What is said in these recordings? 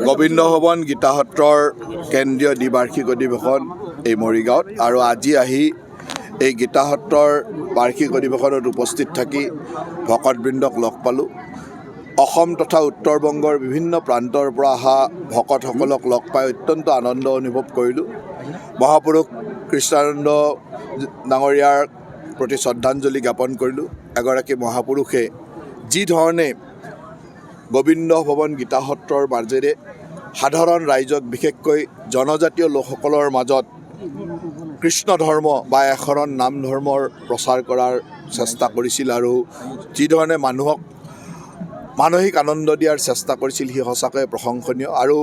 গোবিন্দ ভৱন গীতাসত্ৰৰ কেন্দ্ৰীয় দ্বিবাৰ্ষিক অধিৱেশন এই মৰিগাঁৱত আৰু আজি আহি এই গীতাসত্ৰৰ বাৰ্ষিক অধিৱেশনত উপস্থিত থাকি ভকতবৃন্দক লগ পালোঁ। অসম তথা উত্তৰ-বংগৰ বিভিন্ন প্ৰান্তৰ পৰা অহা ভকতসকলক লগ পাই অত্যন্ত আনন্দ অনুভৱ কৰিলোঁ। মহাপুৰুষ কৃষ্ণানন্দ ডাঙৰীয়াৰ প্ৰতি শ্ৰদ্ধাঞ্জলি জ্ঞাপন কৰিলোঁ। এগৰাকী মহাপুৰুষে যি ধৰণে গোবিন্দ ভৱন গীতাসত্ৰৰ মাজেৰে সাধাৰণ ৰাইজক বিশেষকৈ জনজাতীয় লোকসকলৰ মাজত কৃষ্ণ ধৰ্ম বা একশৰণ নাম ধৰ্মৰ প্ৰচাৰ কৰাৰ চেষ্টা কৰিছিল আৰু যিধৰণে মানুহক মানসিক আনন্দ দিয়াৰ চেষ্টা কৰিছিল সি সঁচাকৈ প্ৰশংসনীয়। আৰু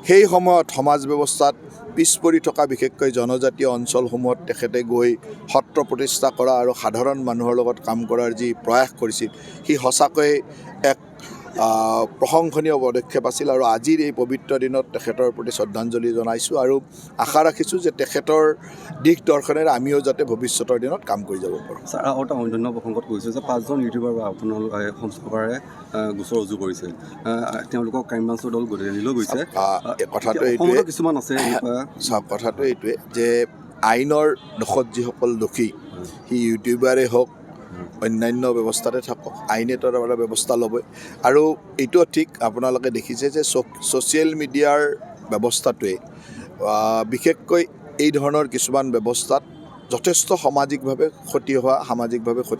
সেই সময়ত সমাজ ব্যৱস্থাত পিছ পৰি থকা বিশেষকৈ জনজাতীয় অঞ্চলসমূহত তেখেতে গৈ সত্ৰ প্ৰতিষ্ঠা কৰা আৰু সাধাৰণ মানুহৰ লগত কাম কৰাৰ যি প্ৰয়াস কৰিছিল সি সঁচাকৈ এক প্ৰশংসনীয় পদক্ষেপ আছিল। আৰু আজিৰ এই পবিত্ৰ দিনত তেখেতৰ প্ৰতি শ্ৰদ্ধাঞ্জলি জনাইছোঁ আৰু আশা ৰাখিছোঁ যে তেখেতৰ দিশ দৰ্শনেৰে আমিও যাতে ভৱিষ্যতৰ দিনত কাম কৰি যাব পাৰোঁ। ছাৰ, আৰু এটা অন্য প্ৰসংগত কৈছোঁ যে 5জন ইউটিউবাৰ আপোনালোকে অসম চৰকাৰে গোচৰ ৰুজু কৰিছে, তেওঁলোকক ক্ৰাইম ব্ৰাঞ্চৰ দল দিল্লীলৈ গৈছে। কথাটো এইটোৱে, কিছুমান আছে চাওক, কথাটো এইটোৱে যে আইনৰ দোষত যিসকল দোষী সি ইউটিউবাৰেই হওক অন্যান্য ব্যৱস্থাতে থাকক, আইনে তাৰ ব্যৱস্থা ল'বই। আৰু এইটো ঠিক আপোনালোকে দেখিছে যে ছ'চিয়েল মিডিয়াৰ ব্যৱস্থাটোৱে বিশেষকৈ এই ধৰণৰ কিছুমান ব্যৱস্থাত যথেষ্ট সামাজিকভাৱে ক্ষতি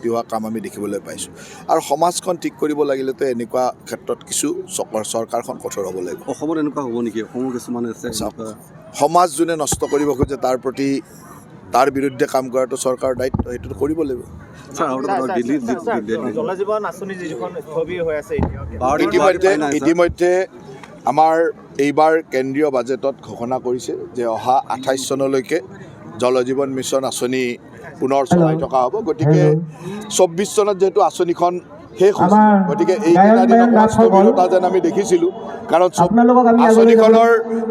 হোৱা কাম আমি দেখিবলৈ পাইছোঁ। আৰু সমাজখন ঠিক কৰিব লাগিলেতো এনেকুৱা ক্ষেত্ৰত কিছু চৰকাৰখন কঠোৰ হ'ব লাগিব। অসমত এনেকুৱা হ'ব নেকি? অসমৰ কিছুমান আছে সমাজ যোনে নষ্ট কৰিব খোজে তাৰ বিৰুদ্ধে কাম কৰাটো চৰকাৰৰ দায়িত্ব, সেইটো কৰিব লাগিব। ইতিমধ্যে আমাৰ এইবাৰ কেন্দ্ৰীয় বাজেটত ঘোষণা কৰিছে যে অহা 28 চনলৈকে জল জীৱন মিছন আঁচনি পুনৰ চলাই থকা হ'ব। গতিকে 24 চনত যিহেতু আঁচনিখন শেষ হৈছে, গতিকে এইকেইটা দিনত স্থবিৰতা যেন আমি দেখিছিলোঁ, কাৰণ আঁচনিখনৰ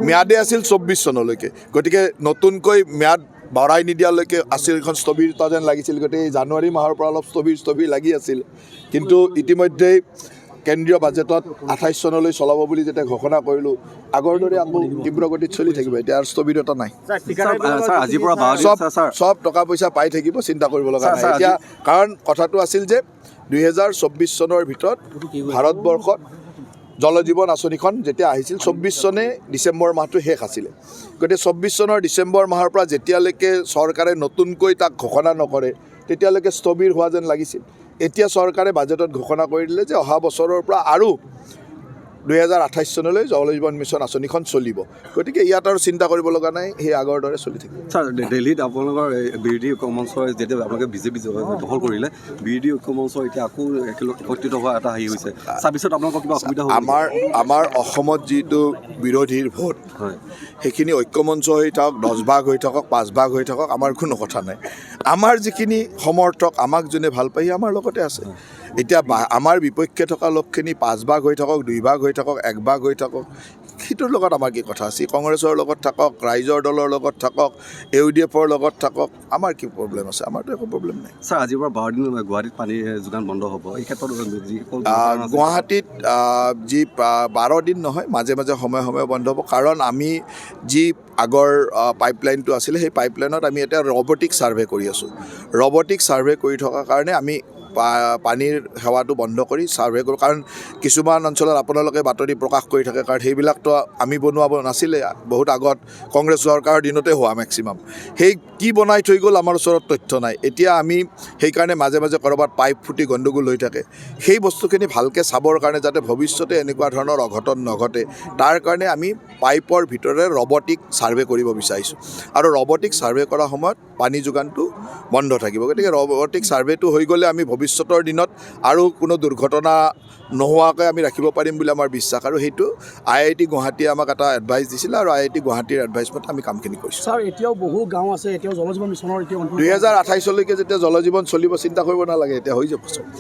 ম্যাদে আছিল 24 চনলৈকে। গতিকে নতুনকৈ ম্যাদ বঢ়াই নিদিয়ালৈকে আঁচনিখন স্থবিৰতা যেন লাগিছিল। গতিকে এই জানুৱাৰী মাহৰ পৰা অলপ স্থবিৰ লাগি আছিল, কিন্তু ইতিমধ্যেই কেন্দ্ৰীয় বাজেটত 28 চনলৈ চলাব বুলি যেতিয়া ঘোষণা কৰিলোঁ, আগৰ দৰে আকৌ তীব্ৰ গতিত চলি থাকিব। এতিয়া আৰু স্থবিৰতা নাই, চব টকা পইচা পাই থাকিব, চিন্তা কৰিব লগা নাই এতিয়া। কাৰণ কথাটো আছিল যে 2024 চনৰ ভিতৰত ভাৰতবৰ্ষত জল জীৱন আঁচনিখন যেতিয়া আহিছিল 24 চনে ডিচেম্বৰ মাহটো শেষ আছিলে। গতিকে 24 চনৰ ডিচেম্বৰ মাহৰ পৰা যেতিয়ালৈকে চৰকাৰে নতুনকৈ তাক ঘোষণা নকৰে তেতিয়ালৈকে স্থবিৰ হোৱা যেন লাগিছিল। এতিয়া চৰকাৰে বাজেটত ঘোষণা কৰি দিলে যে অহা বছৰৰ পৰা আৰু 2028 চনলৈ জল জীৱন মিছন আঁচনিখন চলিব। গতিকে ইয়াত আৰু চিন্তা কৰিব লগা নাই, সেই আগৰ দৰে চলি থাকিব। ছাৰ, দিল্লীত আপোনালোকৰ বিৰোধী ঐক্যমঞ্চই যেতিয়া আপোনালোকে বিজেপি দখল কৰিলে, বিৰোধী ঐক্যমঞ্চ এতিয়া আকৌ একত্ৰিত হোৱা এটা হেৰি হৈছে, তাৰপিছত আপোনালোকৰ কিবা অসুবিধা হ'ব? আমাৰ অসমত যিটো বিৰোধীৰ ভোট, সেইখিনি ঐক্যমঞ্চ হৈ থাকক, 10 ভাগ হৈ থাকক, 5 ভাগ হৈ থাকক, আমাৰ কোনো কথা নাই। আমাৰ যিখিনি সমৰ্থক, আমাক যোনে ভাল পায় আমাৰ লগতে আছে। এতিয়া আমাৰ বিপক্ষে থকা লোকখিনি 5 ভাগ হৈ থাকক, 2 ভাগ হৈ থাকক, 1 ভাগ হৈ থাকক, সেইটোৰ লগত আমাৰ কি কথা আছে? কংগ্ৰেছৰ লগত থাকক, ৰাইজৰ দলৰ লগত থাকক, UDFৰ লগত থাকক, আমাৰ কি প্ৰব্লেম আছে? আমাৰতো একো প্ৰব্লেম নাই। ছাৰ, আজিৰ পৰা 12 দিন গুৱাহাটীত পানীৰ যোগান বন্ধ হ'ব, এই ক্ষেত্ৰত গুৱাহাটীত যি 12 দিন নহয়, মাজে মাজে সময়ে বন্ধ হ'ব। কাৰণ আমি যি আগৰ পাইপলাইনটো আছিলে, সেই পাইপলাইনত আমি এতিয়া ৰবটিক ছাৰ্ভে কৰি আছোঁ। ৰবটিক ছাৰ্ভে কৰি থকাৰ কাৰণে আমি পানীৰ সেৱাটো বন্ধ কৰি ছাৰ্ভে কৰোঁ। কাৰণ কিছুমান অঞ্চলত আপোনালোকে বাতৰি প্ৰকাশ কৰি থাকে, কাৰণ সেইবিলাকতো আমি বনোৱা নাছিলে, বহুত আগত কংগ্ৰেছ চৰকাৰৰ দিনতে হোৱা মেক্সিমাম। সেই কি বনাই থৈ গ'ল আমাৰ ওচৰত তথ্য নাই। এতিয়া আমি সেইকাৰণে মাজে মাজে ক'ৰবাত পাইপ ফুটি গণ্ডগোল হৈ থাকে, সেই বস্তুখিনি ভালকৈ চাবৰ কাৰণে যাতে ভৱিষ্যতে এনেকুৱা ধৰণৰ অঘটন নঘটে, তাৰ কাৰণে আমি পাইপৰ ভিতৰে ৰবটিক ছাৰ্ভে কৰিব বিচাৰিছোঁ। আৰু ৰবটিক ছাৰ্ভে কৰাৰ সময়ত পানী যোগানটো বন্ধ থাকিব। গতিকে ৰবটিক ছাৰ্ভেটো হৈ গ'লে আমি ভৱিষ্যতৰ দিনত আৰু কোনো দুৰ্ঘটনা নোহোৱাকৈ আমি ৰাখিব পাৰিম বুলি আমাৰ বিশ্বাস। আৰু সেইটো IIT গুৱাহাটীয়ে আমাক এটা এডভাইচ দিছিলে, আৰু IIT গুৱাহাটীৰ এডভাইচ মতে আমি কামখিনি কৰিছোঁ। ছাৰ, এতিয়াও বহু গাঁও আছে, এতিয়াও জল জীৱন মিছনৰ 2028 লৈকে যেতিয়া জল জীৱন চলিব, চিন্তা কৰিব নালাগে, এতিয়া হৈ যাব।